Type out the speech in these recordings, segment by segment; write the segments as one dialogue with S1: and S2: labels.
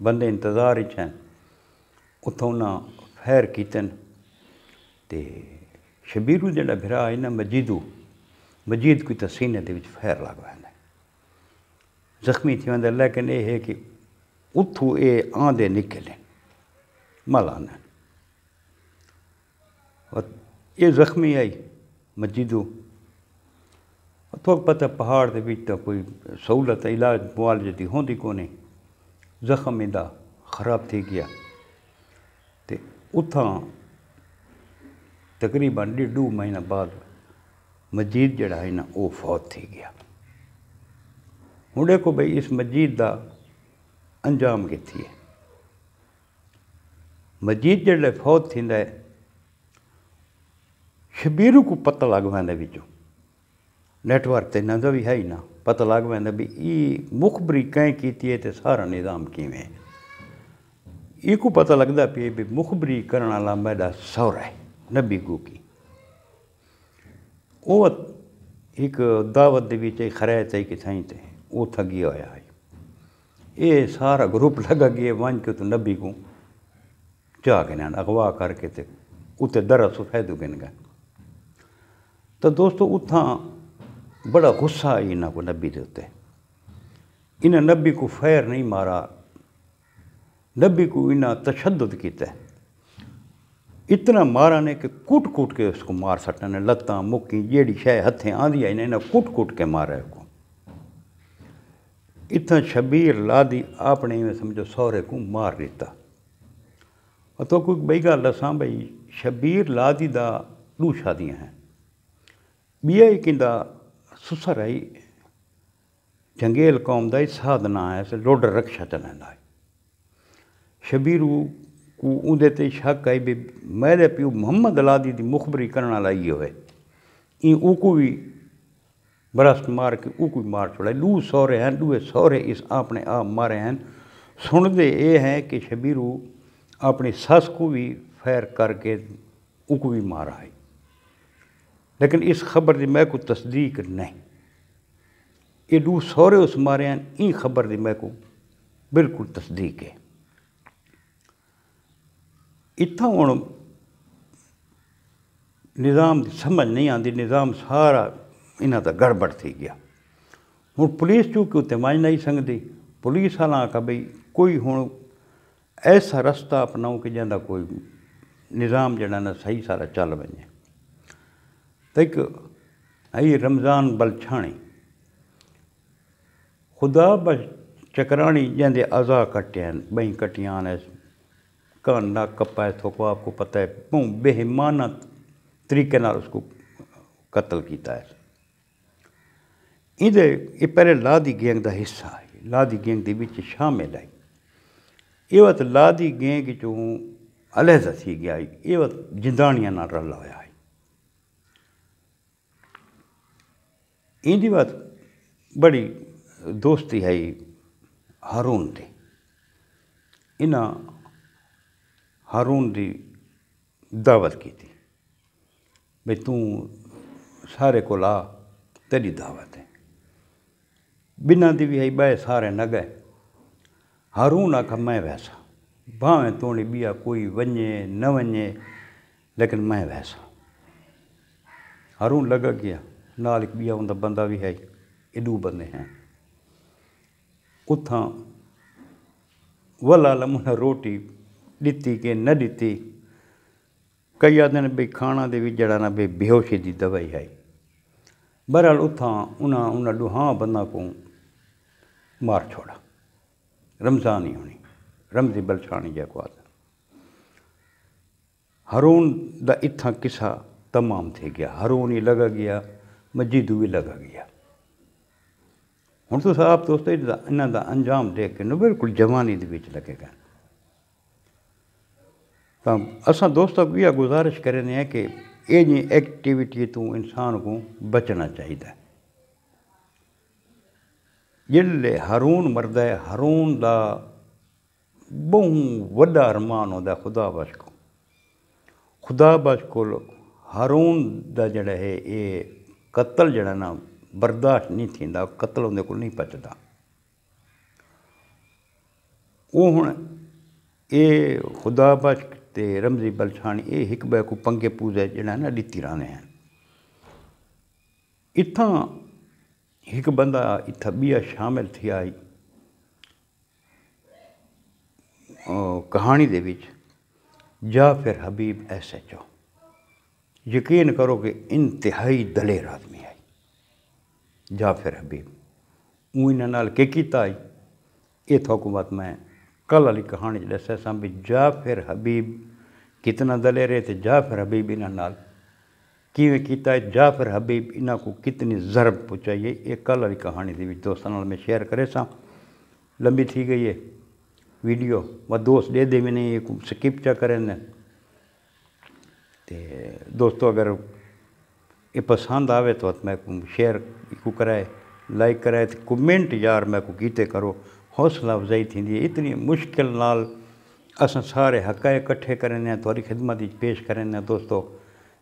S1: بندے انتظار ہی ہیں اتوں انہیں فائر کیتے تے شبیرو جڑا بھرا ہے نا مجید کوئی سینے دے وچ فائر لگ ویندا زخمی تھی ویندا لیکن یہ ہے کہ اتھوں یہ آندے نکلے مالانا اور یہ زخمی آئی مجیدو تو پتہ پہاڑ دے وچ تا کوئی سہولت علاج معالجے دی ہوندی کونے زخم دا خراب تھی گیا تے اتھاں تقریباً 1.5 مہینہ بعد مجید جڑا ہے نا وہ فوت تھی گیا ہوں دیکھو بھئی اس مجید دا انجام کتھی ہے مجید جڑا فوت تھیندا ہے شبیرو کو پتہ لگ ویندا وچوں نیٹ ورک تے نہ بھی ہے ہی نا پتہ لگ ویندا بھی ای مخبری کہیں کیتی ہے تے سارا نظام کیویں ہے ای کو پتہ لگدا پی بھی مخبری کرن والا میرا سہرا ہے نبی کو کی وہ ایک دعوت دے وچ خرائط ہے کہ تھائیں تے وہ تھگیا ہویا ہے یہ سارا گروپ لگا گیا ون کے تو نبی کو چاہ کے نان اغوا کر کے تے اتنے درس فائدو گن گئے تو دوستو اتھاں بڑا غصہ آئی انہاں کو نبی دے ہوتے انہاں نبی کو فیر نہیں مارا نبی کو انہاں تشدد کیتا ہے اتنا مارا نے کہ کٹ کے اس کو مار سٹنے لتاں مکی جیڑی شے ہتھیں آندی آئی انہاں کٹ کے مارا ہے کو اتنا شبیر لادی اپنے میں سمجھو سہرے کو مار دیتا اور تو کوئی بئی گل دساں بھئی شبیر لادی دا 2 شادیاں ہیں بیا ایک دا سسر آئی جنگیل قوم دا سادنا ہے سے لوڈر رکشا چلائندا ہے شبیرو کو اندے تے شک آئی بھی میرے پیو محمد لادی دی مخبری کرنا لائی ہوئے او کو بھی برست مار کے او کو بھی مار چھوڑا 2 سہرے ہیں 2 سہرے اس اپنے آپ مارے ہیں سن دے یہ ہیں کہ شبیرو اپنی سس کو بھی فیر کر کے او کو بھی مارا ہے لیکن اس خبر دی میں کو تصدیق نہیں یہ 2 سہرے اس مارے ہیں این خبر دی میں کو بالکل تصدیق ہے اتھا ہوں نظام دی سمجھ نہیں آتی نظام سارا انہاں دا گڑبڑ تھی گیا ہوں پولیس چونکہ اتنے ونج نہیں سکتی پولیس والا آکھا بھئی کوئی ہوں ایسا رستہ اپناؤ کہ جہاں کوئی نظام جڑا نا صحیح سارا چل ونجے تو ایک آئی رمضان بلچھانی خدا بس چکرانی جہاں اعضا کٹے ہیں بہیں کٹیاں نے کان ناک کپا ہے تو آپ کو پتہ ہے بہیمانہ طریقے نال اس کو قتل کیتا ہے یہ پہلے لادی گینگ دا حصہ ہے لادی گینگ دی وچ شامل ہے یہ وقت لادی گینگ چوں علیحدہ تھی گیا ہے یہ وقت جندانیاں نال رلا ہویا ہے ان دی بات بڑی دوستی ہے ہارون دی انہاں ہارون دی دعوت کی تھی بھئی تو سارے کو لا تیری دعوت ہے بنا دی بھی ہے بے سارے نہ گئے ہارون آکھا میں ویسا بھاویں توڑی بیا کوئی ونجے نہ ونجے لیکن میں ویسا ہارون لگا گیا نال ایک بیا ہوندا بندہ بھی ہے یہ 2 بندے ہیں اتھاں ولا لمنا روٹی دیتی کہ نہ دیتی کئی آدھے نے بھئی کھانا دے بھی جڑا نا بھئی بیہوشی دی دوائی ہے بہرحال اتھاں انہاں 2 بندہ کو مار چھوڑا رمضان ہی ہونی رمضی بلچھانی جا کو آدھا ہارون دا اتھاں قصہ تمام تھے گیا ہارون ہی لگا گیا مجیدو بھی لگا گیا ہوں تو صاحب دوستو انہاں دا انجام دیکھ کے بالکل جوانی دے وچ لگے گا تو اساں دوستوں کو یہ گزارش کریں ہیں کہ یہ جی ایکٹیویٹی تو انسان کو بچنا چاہیے جلے ہارون مرد ہے ہارون دا بہت وڈا ارمان ہوتا ہے خدا بخش کو ہارون دا جڑا ہے یہ قتل جڑا نا برداشت نہیں تھیندا قتل اندے کو نہیں پچدا وہ ہوں یہ خدا بخش تے رمزی بلچھانی یہ ایک بے کو پنگے پوزے جڑا نا ڈتی رانے ہیں اتھاں ایک بندہ اتھا بیا شامل تھی آئی کہانی دے وچ جعفر حبیب ایس ایچ او یقین کرو کہ انتہائی دلیر آدمی آئی جعفر حبیب انہاں نال کے کیتا آئی یہ حکومت میں کل والی کہانی دسے ساں بھی جعفر حبیب کتنا دلیر ہے تے جعفر حبیب انہاں نال کیویں کیتا ہے جعفر حبیب انہاں کو کتنی ضرب پہنچائی ہے یہ کل والی کہانی دے وچ دوستاں نال میں شیئر کرے ساں لمبی تھی گئی ہے ویڈیو وہ دوست دے دے بھی نہیں یہ سکپ چا کریں تے دوستو اگر یہ پسند آوے تو میں کو شیئر کو کرائے لائک کرائے تو کمنٹ یار میں کو کیتے کرو حوصلہ افزائی تھی دی اتنی مشکل نال اساں سارے حقائق کٹھے کرنے ہیں تھوڑی خدمت پیش کرنے ہیں دوستو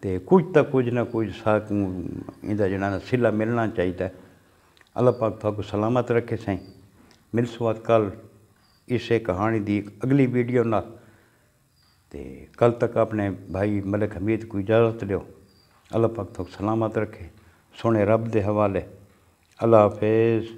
S1: تے کچھ تا کچھ نہ کچھ ساتھ اندا جنا صلہ ملنا چاہیے اللہ پاک تو کو سلامت رکھے سائیں مل سوات کل اسے کہانی دی اگلی ویڈیو نہ تے کل تک اپنے بھائی ملک حمید کو اجازت دیو اللہ پاک تو سلامت رکھے سونے رب دے حوالے اللہ حافظ